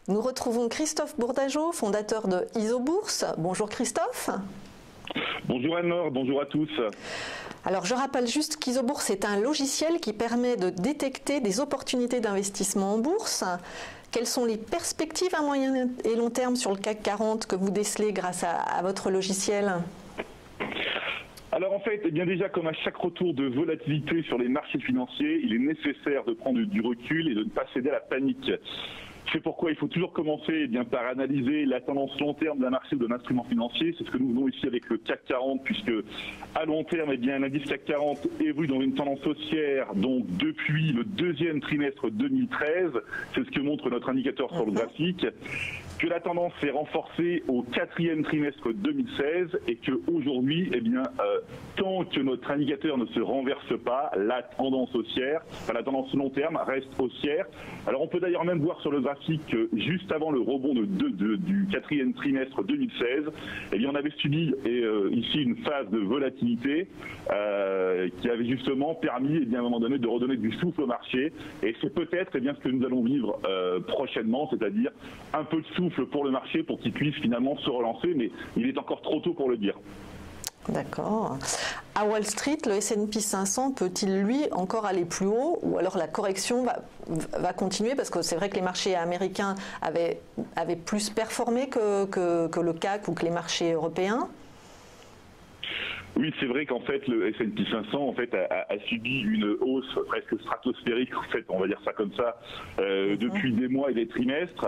Nous retrouvons Christophe Bourdageau, fondateur de Isobourse. Bonjour Christophe. Bonjour Anne-Laure, bonjour à tous. Alors je rappelle juste qu'Isobourse est un logiciel qui permet de détecter des opportunités d'investissement en bourse. Quelles sont les perspectives à moyen et long terme sur le CAC 40 que vous décelez grâce à votre logiciel ? Alors en fait, eh bien déjà comme à chaque retour de volatilité sur les marchés financiers, il est nécessaire de prendre du recul et de ne pas céder à la panique. C'est pourquoi il faut toujours commencer par analyser la tendance long terme d'un marché ou d'un instrument financier. C'est ce que nous faisons ici avec le CAC 40, puisque à long terme, l'indice CAC 40 évolue dans une tendance haussière, donc depuis le deuxième trimestre 2013. C'est ce que montre notre indicateur sur le graphique. Que la tendance s'est renforcée au quatrième trimestre 2016 et qu'aujourd'hui, tant que notre indicateur ne se renverse pas, la tendance haussière, la tendance long terme reste haussière. Alors on peut d'ailleurs même voir sur le graphique que juste avant le rebond du quatrième trimestre 2016, on avait subi ici une phase de volatilité qui avait justement permis à un moment donné de redonner du souffle au marché. Et c'est peut-être ce que nous allons vivre prochainement, c'est-à-dire un peu de souffle pour le marché pour qu'il puisse finalement se relancer, mais il est encore trop tôt pour le dire. D'accord. À Wall Street, le S&P 500 peut-il lui encore aller plus haut, ou alors la correction va continuer, parce que c'est vrai que les marchés américains avaient plus performé que le CAC ou que les marchés européens? Oui, c'est vrai qu'en fait, le S&P 500 a subi une hausse presque stratosphérique, on va dire ça comme ça, depuis des mois et des trimestres.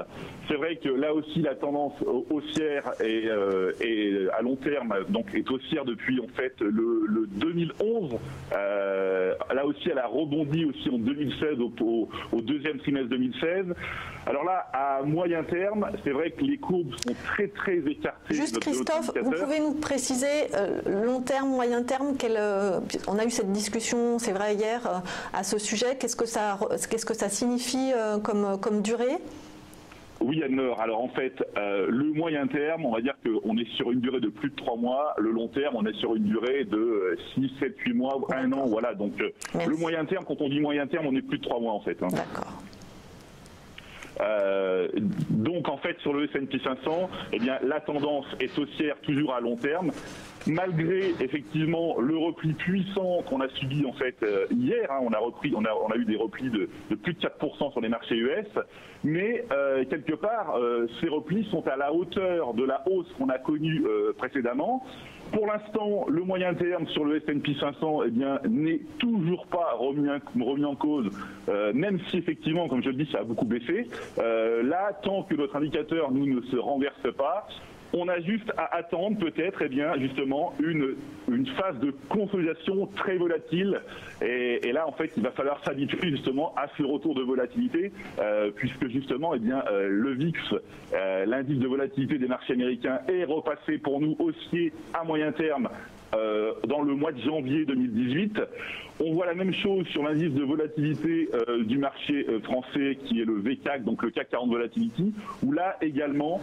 C'est vrai que là aussi, la tendance haussière et à long terme est haussière depuis le 2011. Là aussi, elle a rebondi aussi en 2016 au deuxième trimestre 2016. Alors là, à moyen terme, c'est vrai que les courbes sont très très écartées. Juste Christophe, vous pouvez nous préciser long terme, moyen terme, on a eu cette discussion, c'est vrai, hier à ce sujet. Qu'est-ce que ça signifie comme durée ? Oui, Anne-Laure. Alors en fait, le moyen terme, on va dire qu'on est sur une durée de plus de 3 mois. Le long terme, on est sur une durée de 6, 7, 8 mois, 1 an. Voilà. Donc le moyen terme, quand on dit moyen terme, on est plus de 3 mois en fait. D'accord. Donc en fait sur le S&P 500, la tendance est haussière toujours à long terme, malgré effectivement le repli puissant qu'on a subi en fait hier. On a eu des replis de plus de 4% sur les marchés US, mais quelque part ces replis sont à la hauteur de la hausse qu'on a connue précédemment. Pour l'instant, le moyen terme sur le S&P 500 n'est toujours pas remis en cause, même si effectivement, comme je le dis, ça a beaucoup baissé. Là, tant que notre indicateur ne se renverse pas, on a juste à attendre peut-être justement une phase de consolidation très volatile, et là en fait il va falloir s'habituer justement à ce retour de volatilité, puisque justement le VIX, l'indice de volatilité des marchés américains, est repassé pour nous haussier à moyen terme dans le mois de janvier 2018. On voit la même chose sur l'indice de volatilité du marché français qui est le VCAC, donc le CAC 40 Volatility, où là également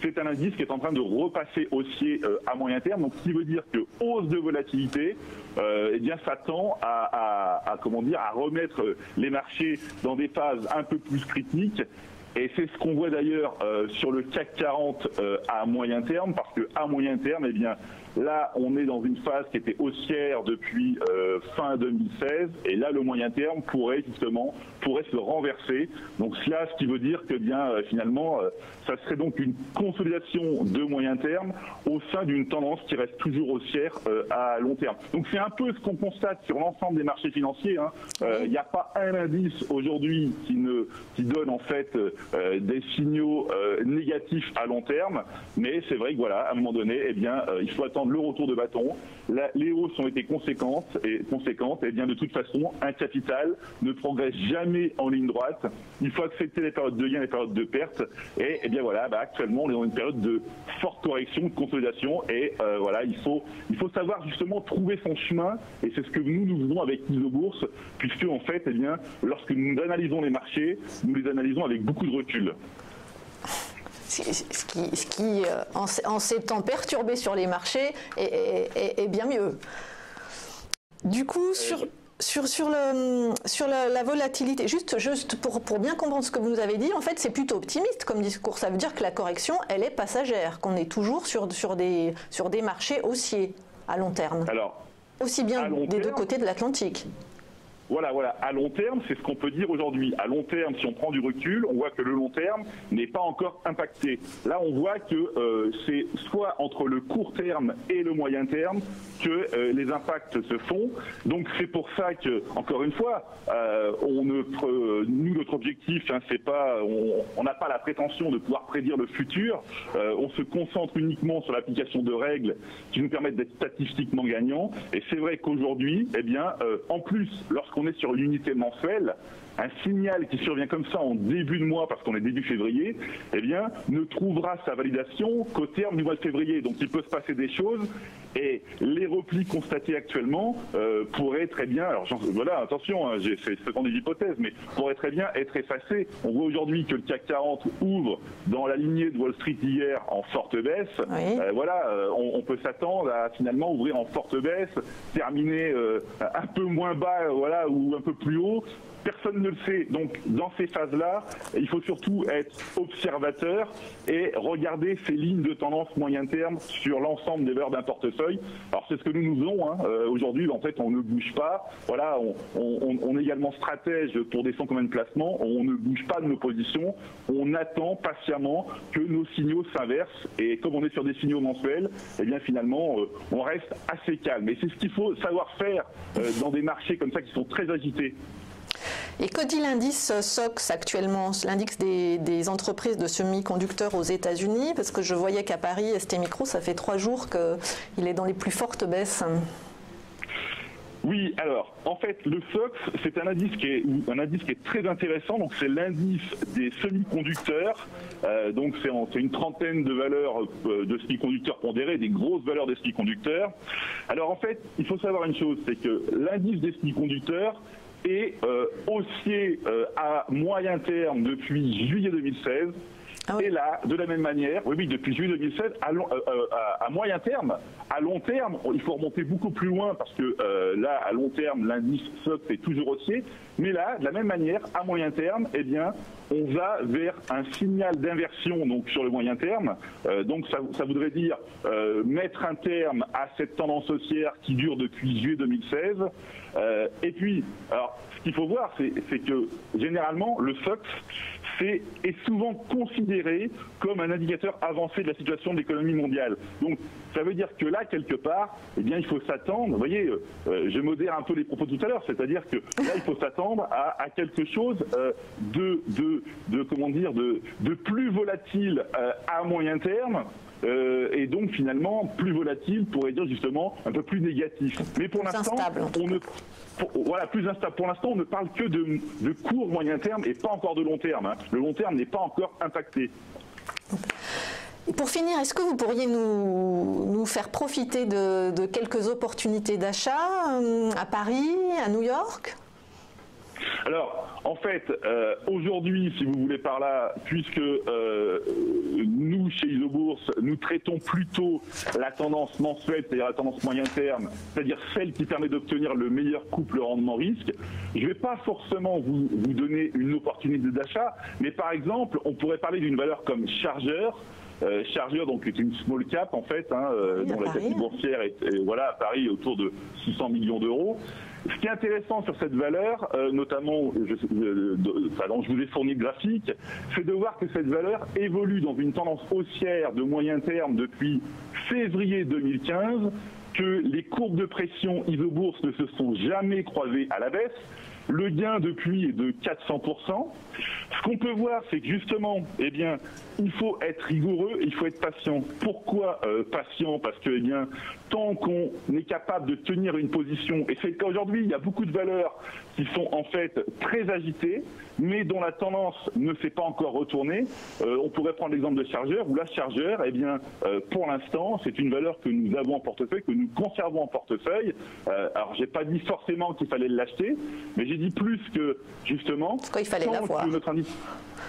c'est un indice qui est en train de repasser haussier à moyen terme, donc ce qui veut dire que hausse de volatilité ça tend à remettre les marchés dans des phases un peu plus critiques. Et c'est ce qu'on voit d'ailleurs sur le CAC 40 à moyen terme, parce que à moyen terme, là, on est dans une phase qui était haussière depuis fin 2016, et là, le moyen terme pourrait se renverser. Donc cela, ce qui veut dire que finalement, ça serait donc une consolidation de moyen terme au sein d'une tendance qui reste toujours haussière à long terme. Donc c'est un peu ce qu'on constate sur l'ensemble des marchés financiers. Il n'y a pas un indice aujourd'hui qui donne en fait des signaux négatifs à long terme, mais c'est vrai que à un moment donné, il faut attendre le retour de bâton. Les hausses ont été conséquentes, et de toute façon, un capital ne progresse jamais en ligne droite. Il faut accepter les périodes de gain et les périodes de perte, et actuellement on est dans une période de forte correction, de consolidation, et il faut savoir justement trouver son chemin, et c'est ce que nous faisons avec Isobourse, puisque en fait, lorsque nous analysons les marchés, nous les analysons avec beaucoup de recul. Ce qui en ces temps perturbés sur les marchés, est bien mieux. Du coup, Sur la volatilité, juste pour bien comprendre ce que vous nous avez dit, en fait, c'est plutôt optimiste comme discours. Ça veut dire que la correction, elle est passagère, qu'on est toujours sur des marchés haussiers à long terme. Alors, aussi bien des deux côtés de l'Atlantique. Voilà. À long terme, c'est ce qu'on peut dire aujourd'hui. À long terme, si on prend du recul, on voit que le long terme n'est pas encore impacté. Là, on voit que c'est soit entre le court terme et le moyen terme que les impacts se font. Donc, c'est pour ça que, encore une fois, nous, notre objectif, hein, c'est pas, on n'a pas la prétention de pouvoir prédire le futur. On se concentre uniquement sur l'application de règles qui nous permettent d'être statistiquement gagnants. Et c'est vrai qu'aujourd'hui, eh bien, en plus, lorsqu'on est sur une unité mensuelle, un signal qui survient comme ça en début de mois, parce qu'on est début février, eh bien, ne trouvera sa validation qu'au terme du mois de février. Donc il peut se passer des choses et les replis constatés actuellement pourraient très bien, alors voilà, attention, hein, c'est ce des hypothèses, mais pourraient très bien être effacés. On voit aujourd'hui que le CAC 40 ouvre dans la lignée de Wall Street d'hier en forte baisse. Oui. On peut s'attendre à finalement ouvrir en forte baisse, terminer un peu moins bas, voilà, ou un peu plus haut. Personne ne le sait. Donc, dans ces phases-là, il faut surtout être observateur et regarder ces lignes de tendance moyen terme sur l'ensemble des valeurs d'un portefeuille. Alors, c'est ce que nous faisons. Hein. Aujourd'hui, en fait, on ne bouge pas. Voilà, on est également stratège pour des fonds communs de placement. On ne bouge pas de nos positions. On attend patiemment que nos signaux s'inversent. Et comme on est sur des signaux mensuels, eh bien, finalement, on reste assez calme. Et c'est ce qu'il faut savoir faire dans des marchés comme ça qui sont très agités. Et que dit l'indice SOX actuellement, l'indice des entreprises de semi-conducteurs aux États-Unis? Parce que je voyais qu'à Paris, ST Micro, ça fait 3 jours qu'il est dans les plus fortes baisses. Oui, alors, en fait, le SOX, c'est un indice qui est très intéressant. Donc, c'est l'indice des semi-conducteurs. Donc, c'est une trentaine de valeurs de semi-conducteurs pondérés, des grosses valeurs des semi-conducteurs. Alors, en fait, il faut savoir une chose, c'est que l'indice des semi-conducteurs est haussier à moyen terme depuis juillet 2016. Ah oui. Et là, de la même manière, oui, depuis juillet 2016, à moyen terme, à long terme, il faut remonter beaucoup plus loin parce que là, à long terme, l'indice SOX est toujours haussier. Mais là, de la même manière, à moyen terme, eh bien, on va vers un signal d'inversion donc sur le moyen terme. Donc, ça voudrait dire mettre un terme à cette tendance haussière qui dure depuis juillet 2016. Et puis, alors, ce qu'il faut voir, c'est que généralement, le SOX est souvent considéré comme un indicateur avancé de la situation de l'économie mondiale. Donc, ça veut dire que là, quelque part, eh bien, il faut s'attendre. Vous voyez, je modère un peu les propos tout à l'heure, c'est-à-dire que là, il faut s'attendre à quelque chose de plus volatile à moyen terme. Et donc finalement plus volatile, pourrait dire justement un peu plus négatif. Mais pour l'instant, plus instable. Pour l'instant, on ne parle que de court moyen terme et pas encore de long terme. Hein. Le long terme n'est pas encore impacté. Et pour finir, est-ce que vous pourriez nous faire profiter de quelques opportunités d'achat à Paris, à New York ? Alors, en fait, aujourd'hui, si vous voulez par là, puisque nous, chez Isobourse, nous traitons plutôt la tendance mensuelle, c'est-à-dire la tendance moyen terme, c'est-à-dire celle qui permet d'obtenir le meilleur couple rendement-risque, je ne vais pas forcément vous donner une opportunité d'achat, mais par exemple, on pourrait parler d'une valeur comme Chargeur. Chargeur, donc, est une small cap, en fait, hein, dont la capitale boursière est voilà, à Paris autour de 600 millions d'euros. Ce qui est intéressant sur cette valeur, notamment, dont je vous ai fourni le graphique, c'est de voir que cette valeur évolue dans une tendance haussière de moyen terme depuis février 2015, que les courbes de pression Isobourse ne se sont jamais croisées à la baisse. Le gain depuis est de 400%. Ce qu'on peut voir, c'est que justement, eh bien, il faut être rigoureux, il faut être patient. Pourquoi patient? Parce que, eh bien, tant qu'on est capable de tenir une position, et c'est le cas aujourd'hui, il y a beaucoup de valeurs qui sont en fait très agitées, mais dont la tendance ne s'est pas encore retournée. On pourrait prendre l'exemple de Chargeur, où la Chargeur, eh bien, pour l'instant, c'est une valeur que nous avons en portefeuille, que nous conservons en portefeuille. Alors, j'ai pas dit forcément qu'il fallait l'acheter, mais j'ai dit plus que, justement, il fallait l'avoir.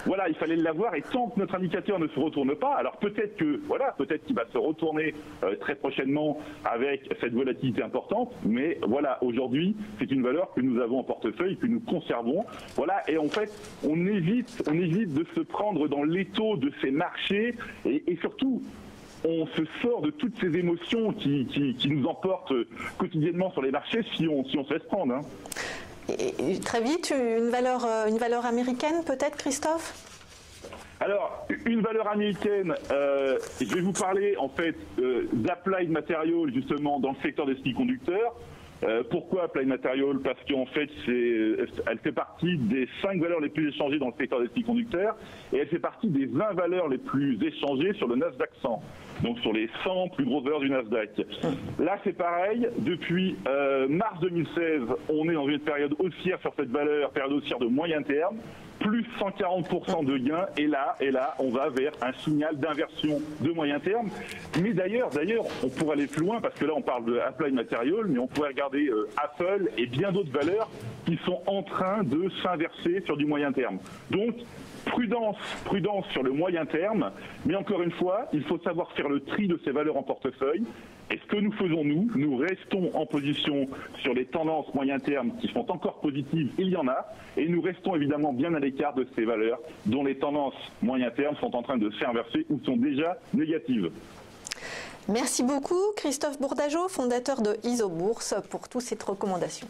Voilà, il fallait l'avoir, et tant que notre indicateur ne se retourne pas, alors peut-être qu'il va se retourner très prochainement avec cette volatilité importante, mais voilà, aujourd'hui, c'est une valeur que nous avons en portefeuille, que nous conservons. Voilà, et en fait, on évite de se prendre dans l'étau de ces marchés, et surtout, on se sort de toutes ces émotions qui nous emportent quotidiennement sur les marchés si on se laisse prendre. Et très vite, une valeur américaine peut-être, Christophe ? Alors, une valeur américaine, je vais vous parler en fait d'Applied Materials justement dans le secteur des semi-conducteurs. Pourquoi Applied Materials? Parce qu'en fait, elle fait partie des 5 valeurs les plus échangées dans le secteur des semi-conducteurs et elle fait partie des 20 valeurs les plus échangées sur le Nasdaq 100. Donc sur les 100 plus grosses valeurs du Nasdaq. Là, c'est pareil. Depuis mars 2016, on est dans une période haussière sur cette valeur, période haussière de moyen terme, plus 140% de gains. Et là, on va vers un signal d'inversion de moyen terme. Mais d'ailleurs, on pourrait aller plus loin parce que là, on parle de Applied Materials, mais on pourrait regarder Apple et bien d'autres valeurs qui sont en train de s'inverser sur du moyen terme. Donc, prudence sur le moyen terme, mais encore une fois, il faut savoir faire le tri de ces valeurs en portefeuille. Et ce que nous faisons, nous restons en position sur les tendances moyen terme qui sont encore positives, il y en a, et nous restons évidemment bien à l'écart de ces valeurs dont les tendances moyen terme sont en train de s'inverser ou sont déjà négatives. Merci beaucoup Christophe Bourdageau, fondateur de Isobourse, pour toutes ces recommandations.